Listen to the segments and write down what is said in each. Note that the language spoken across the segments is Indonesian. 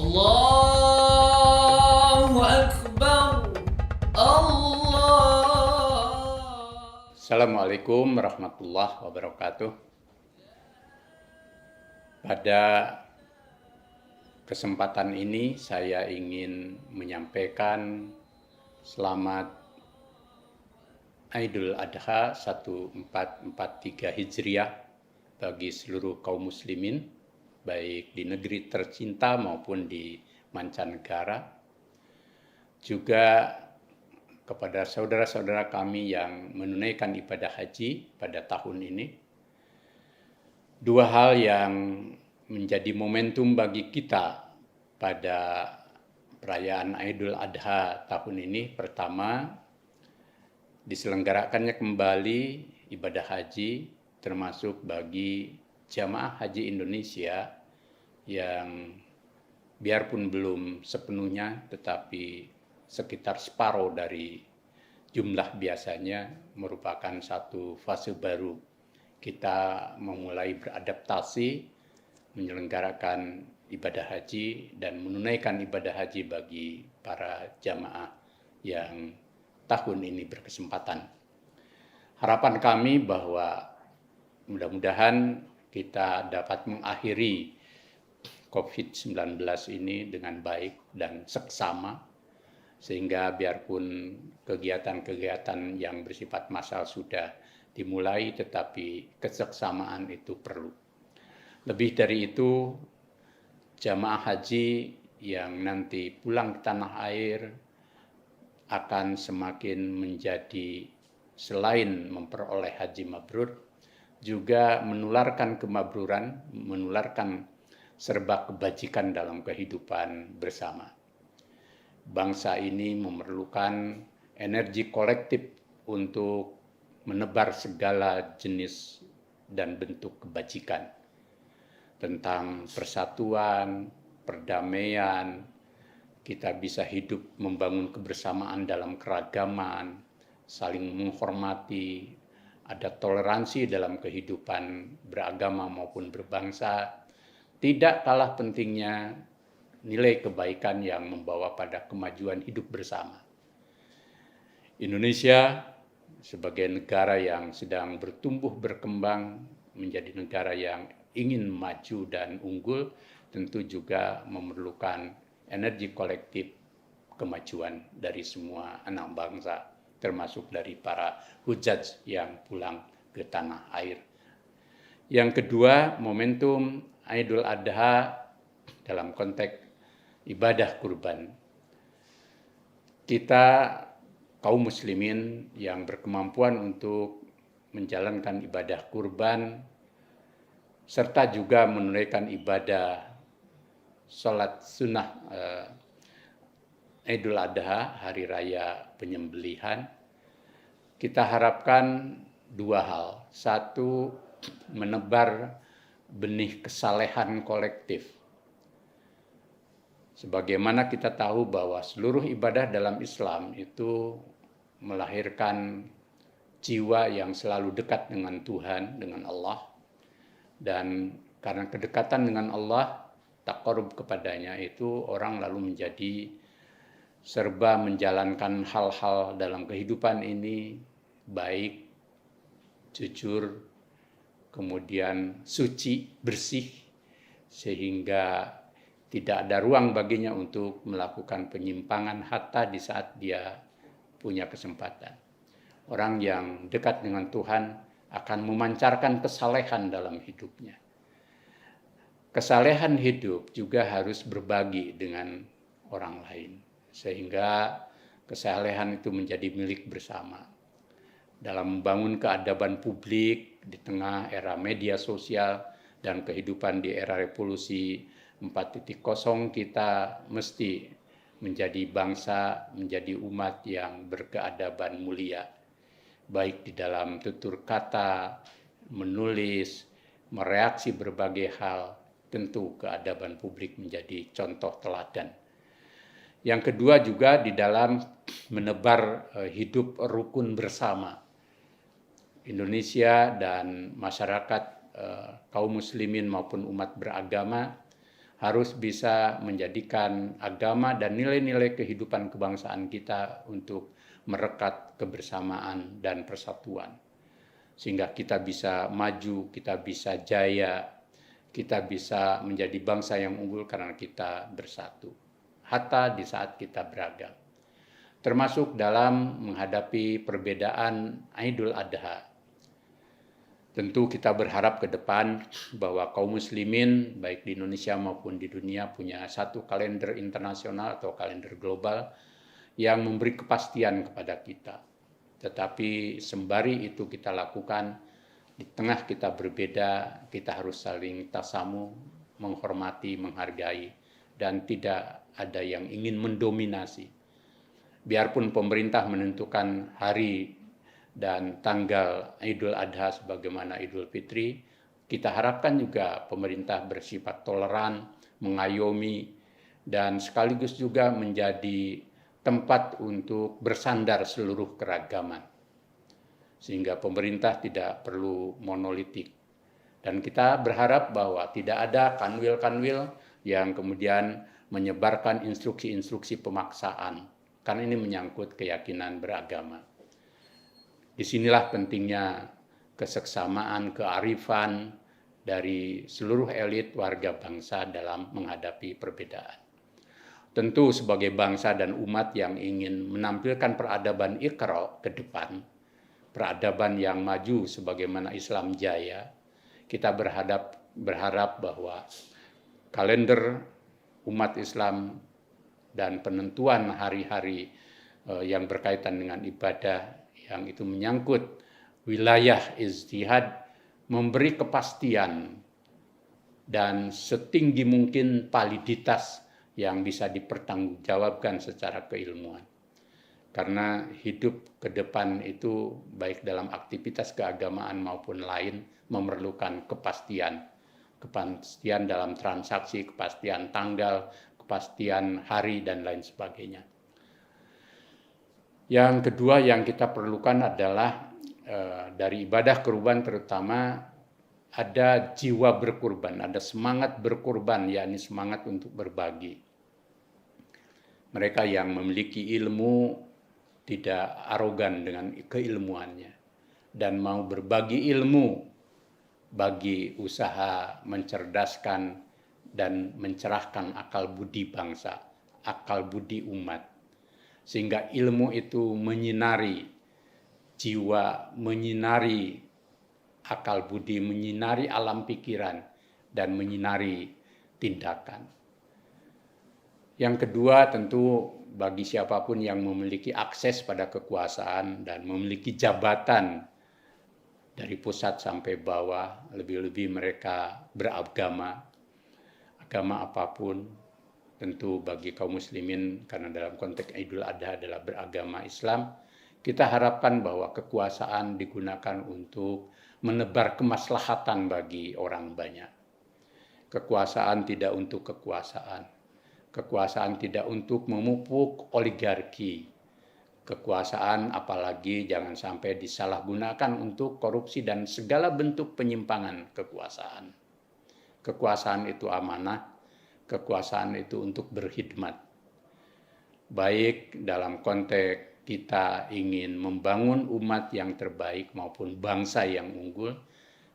Allahu Akbar. Allah. Assalamualaikum warahmatullahi wabarakatuh. Pada kesempatan ini saya ingin menyampaikan selamat Idul Adha 1443 Hijriah bagi seluruh kaum muslimin, baik di negeri tercinta maupun di mancanegara. Juga kepada saudara-saudara kami yang menunaikan ibadah haji pada tahun ini. Dua hal yang menjadi momentum bagi kita pada perayaan Idul Adha tahun ini. Pertama, diselenggarakannya kembali ibadah haji termasuk bagi jamaah haji Indonesia yang biarpun belum sepenuhnya tetapi sekitar separuh dari jumlah biasanya, merupakan satu fase baru kita memulai beradaptasi menyelenggarakan ibadah haji dan menunaikan ibadah haji bagi para jamaah yang tahun ini berkesempatan. Harapan kami bahwa mudah-mudahan kita dapat mengakhiri COVID-19 ini dengan baik dan seksama, sehingga biarpun kegiatan-kegiatan yang bersifat massal sudah dimulai, tetapi keseksamaan itu perlu. Lebih dari itu, jamaah haji yang nanti pulang ke tanah air akan semakin menjadi, selain memperoleh haji mabrur, juga menularkan kemabruran, menularkan serba kebajikan dalam kehidupan bersama. Bangsa ini memerlukan energi kolektif untuk menebar segala jenis dan bentuk kebajikan tentang persatuan, perdamaian. Kita bisa hidup membangun kebersamaan dalam keragaman, saling menghormati, ada toleransi dalam kehidupan beragama maupun berbangsa. Tidak kalah pentingnya nilai kebaikan yang membawa pada kemajuan hidup bersama. Indonesia sebagai negara yang sedang bertumbuh berkembang menjadi negara yang ingin maju dan unggul, tentu juga memerlukan energi kolektif kemajuan dari semua anak bangsa, termasuk dari para hujaj yang pulang ke tanah air. Yang kedua, momentum Idul Adha dalam konteks ibadah kurban. Kita kaum muslimin yang berkemampuan untuk menjalankan ibadah kurban serta juga menunaikan ibadah sholat sunnah Idul Adha, hari raya penyembelihan, kita harapkan dua hal. Satu, menebar benih kesalehan kolektif. Sebagaimana kita tahu bahwa seluruh ibadah dalam Islam itu melahirkan jiwa yang selalu dekat dengan Tuhan, dengan Allah. Dan karena kedekatan dengan Allah, taqarrub kepadanya itu, orang lalu menjadi serba menjalankan hal-hal dalam kehidupan ini baik, jujur, kemudian suci, bersih, sehingga tidak ada ruang baginya untuk melakukan penyimpangan hatta di saat dia punya kesempatan. Orang yang dekat dengan Tuhan akan memancarkan kesalehan dalam hidupnya. Kesalehan hidup juga harus berbagi dengan orang lain, sehingga kesalehan itu menjadi milik bersama. Dalam membangun keadaban publik di tengah era media sosial dan kehidupan di era revolusi 4.0, kita mesti menjadi bangsa, menjadi umat yang berkeadaban mulia, baik di dalam tutur kata, menulis, mereaksi berbagai hal. Tentu keadaban publik menjadi contoh teladan. Yang kedua juga di dalam menebar hidup rukun bersama. Indonesia dan masyarakat kaum muslimin maupun umat beragama harus bisa menjadikan agama dan nilai-nilai kehidupan kebangsaan kita untuk merekat kebersamaan dan persatuan. Sehingga kita bisa maju, kita bisa jaya, kita bisa menjadi bangsa yang unggul karena kita bersatu. Hatta di saat kita beragam. Termasuk dalam menghadapi perbedaan Idul Adha. Tentu kita berharap ke depan bahwa kaum muslimin baik di Indonesia maupun di dunia punya satu kalender internasional atau kalender global yang memberi kepastian kepada kita. Tetapi sembari itu kita lakukan, di tengah kita berbeda, kita harus saling tasamu, menghormati, menghargai, dan tidak ada yang ingin mendominasi. Biarpun pemerintah menentukan hari dan tanggal Idul Adha sebagaimana Idul Fitri, kita harapkan juga pemerintah bersifat toleran, mengayomi, dan sekaligus juga menjadi tempat untuk bersandar seluruh keragaman. Sehingga pemerintah tidak perlu monolitik. Dan kita berharap bahwa tidak ada kanwil-kanwil yang kemudian menyebarkan instruksi-instruksi pemaksaan. Karena ini menyangkut keyakinan beragama. Disinilah pentingnya keseksamaan, kearifan dari seluruh elit warga bangsa dalam menghadapi perbedaan. Tentu sebagai bangsa dan umat yang ingin menampilkan peradaban Iqra ke depan, peradaban yang maju sebagaimana Islam jaya, kita berharap bahwa kalender umat Islam dan penentuan hari-hari yang berkaitan dengan ibadah yang itu menyangkut wilayah ijtihad memberi kepastian dan setinggi mungkin validitas yang bisa dipertanggungjawabkan secara keilmuan. Karena hidup ke depan itu baik dalam aktivitas keagamaan maupun lain memerlukan kepastian. Kepastian dalam transaksi, kepastian tanggal, kepastian hari, dan lain sebagainya. Yang kedua yang kita perlukan adalah dari ibadah kurban terutama ada jiwa berkurban, ada semangat berkurban, yakni semangat untuk berbagi. Mereka yang memiliki ilmu tidak arogan dengan keilmuannya dan mau berbagi ilmu bagi usaha mencerdaskan dan mencerahkan akal budi bangsa, akal budi umat. Sehingga ilmu itu menyinari jiwa, menyinari akal budi, menyinari alam pikiran, dan menyinari tindakan. Yang kedua tentu bagi siapapun yang memiliki akses pada kekuasaan dan memiliki jabatan dari pusat sampai bawah, lebih-lebih mereka beragama, agama apapun, tentu bagi kaum muslimin karena dalam konteks Idul Adha adalah beragama Islam, kita harapkan bahwa kekuasaan digunakan untuk menebar kemaslahatan bagi orang banyak. Kekuasaan tidak untuk kekuasaan. Kekuasaan tidak untuk memupuk oligarki. Kekuasaan apalagi jangan sampai disalahgunakan untuk korupsi dan segala bentuk penyimpangan kekuasaan. Kekuasaan itu amanah. Kekuasaan itu untuk berkhidmat. Baik dalam konteks kita ingin membangun umat yang terbaik maupun bangsa yang unggul,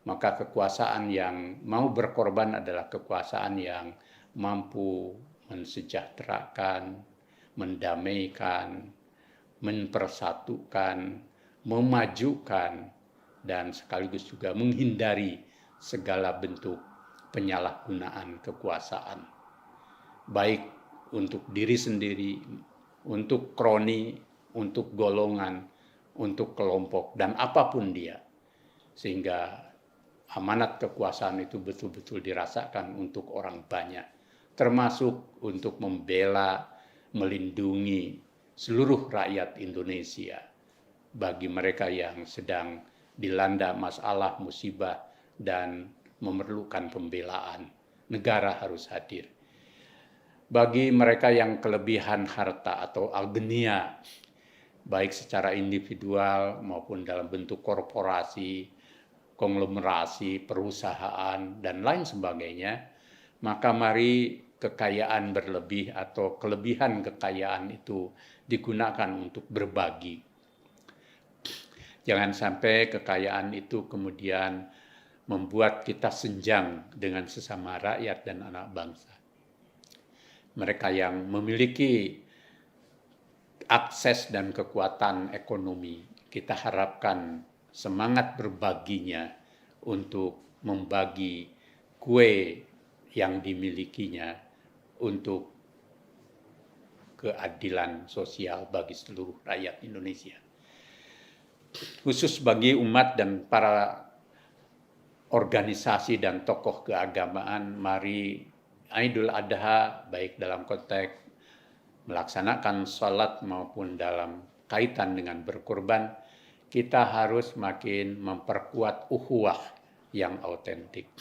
maka kekuasaan yang mau berkorban adalah kekuasaan yang mampu mensejahterakan, mendamaikan, mempersatukan, memajukan, dan sekaligus juga menghindari segala bentuk penyalahgunaan kekuasaan. Baik untuk diri sendiri, untuk kroni, untuk golongan, untuk kelompok, dan apapun dia. Sehingga amanat kekuasaan itu betul-betul dirasakan untuk orang banyak. Termasuk untuk membela, melindungi seluruh rakyat Indonesia. Bagi mereka yang sedang dilanda masalah, musibah, dan memerlukan pembelaan. Negara harus hadir. Bagi mereka yang kelebihan harta atau algenia, baik secara individual maupun dalam bentuk korporasi, konglomerasi, perusahaan, dan lain sebagainya, maka mari kekayaan berlebih atau kelebihan kekayaan itu digunakan untuk berbagi. Jangan sampai kekayaan itu kemudian membuat kita senjang dengan sesama rakyat dan anak bangsa. Mereka yang memiliki akses dan kekuatan ekonomi, kita harapkan semangat berbaginya untuk membagi kue yang dimilikinya untuk keadilan sosial bagi seluruh rakyat Indonesia. Khusus bagi umat dan para organisasi dan tokoh keagamaan, mari Idul Adha baik dalam konteks melaksanakan sholat maupun dalam kaitan dengan berkurban, kita harus makin memperkuat ukhuwah yang autentik.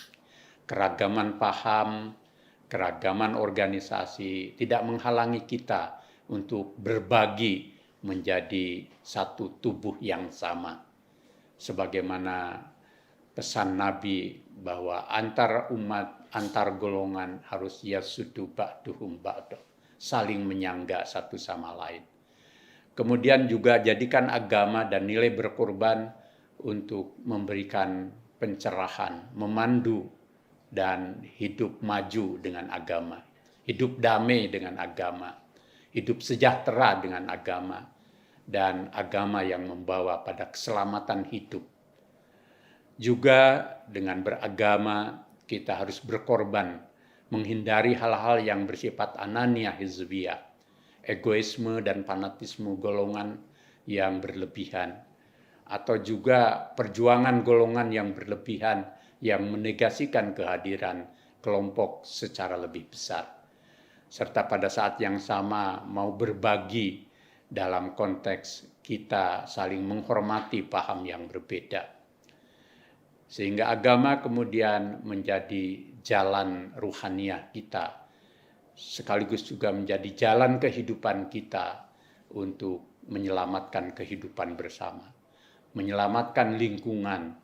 Keragaman paham, keragaman organisasi tidak menghalangi kita untuk berbagi menjadi satu tubuh yang sama. Sebagaimana pesan Nabi bahwa antar umat, antar golongan harus yasudu ba'duhum ba'du, saling menyangga satu sama lain. Kemudian juga jadikan agama dan nilai berkorban untuk memberikan pencerahan, memandu dan hidup maju dengan agama, hidup damai dengan agama, hidup sejahtera dengan agama, dan agama yang membawa pada keselamatan hidup. Juga dengan beragama kita harus berkorban, menghindari hal-hal yang bersifat anania hizbiyah, egoisme dan fanatisme golongan yang berlebihan, atau juga perjuangan golongan yang berlebihan yang menegasikan kehadiran kelompok secara lebih besar. Serta pada saat yang sama mau berbagi dalam konteks kita saling menghormati paham yang berbeda. Sehingga agama kemudian menjadi jalan ruhaniah kita, sekaligus juga menjadi jalan kehidupan kita untuk menyelamatkan kehidupan bersama, menyelamatkan lingkungan,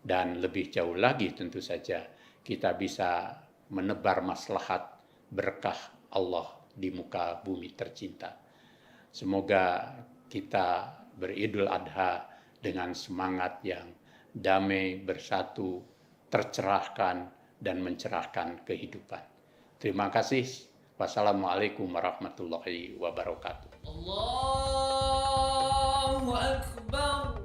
dan lebih jauh lagi tentu saja kita bisa menebar maslahat berkah Allah di muka bumi tercinta. Semoga kita beridul adha dengan semangat yang damai, bersatu, tercerahkan, dan mencerahkan kehidupan. Terima kasih. Wassalamualaikum warahmatullahi wabarakatuh. Allahu Akbar.